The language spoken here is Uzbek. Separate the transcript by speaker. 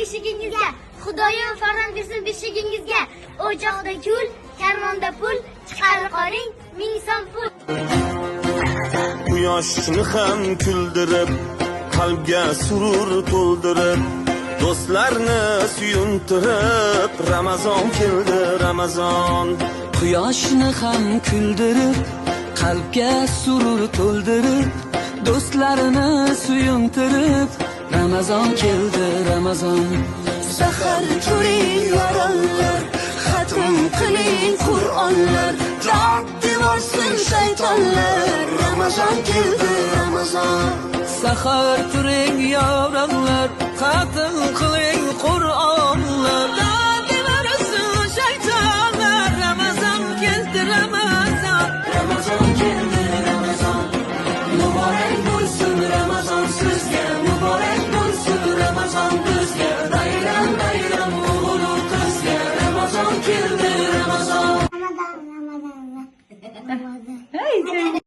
Speaker 1: beshigingizga, Xudoyim farzand bersin beshigingizga. O'choqda kul, karmonda pul, chiqarib qoling ming so'm pul.
Speaker 2: Quyoshni ham kuldirib, qalbga surur to'ldirib, do'stlarni suyuntirib, Ramazon keldi, Ramazon.
Speaker 3: Quyoshni ham kuldirib, qalbga surur to'ldirib, do'stlarini suyuntirib, Ramazon keldi, Ramazon.
Speaker 4: Sahar turing yorollar, xatm qiling Qur'onlar, darddi bo'lsin shaytonlar. Ramazon keldi, Ramazon.
Speaker 3: Sahar turing yorollar, xatm qiling Qur'onlar, darddi bo'lsin shaytonlar. Ramazon keldi, Ramazon.
Speaker 4: Ramazon keldi, Ramazon. Muborak bo'lsin Ramazon sizga, muborak bo'lsin Ramazon bizga. Bayram bayram o'g'il qizga, Ramazon keldi, Ramazon.
Speaker 1: Ramazon.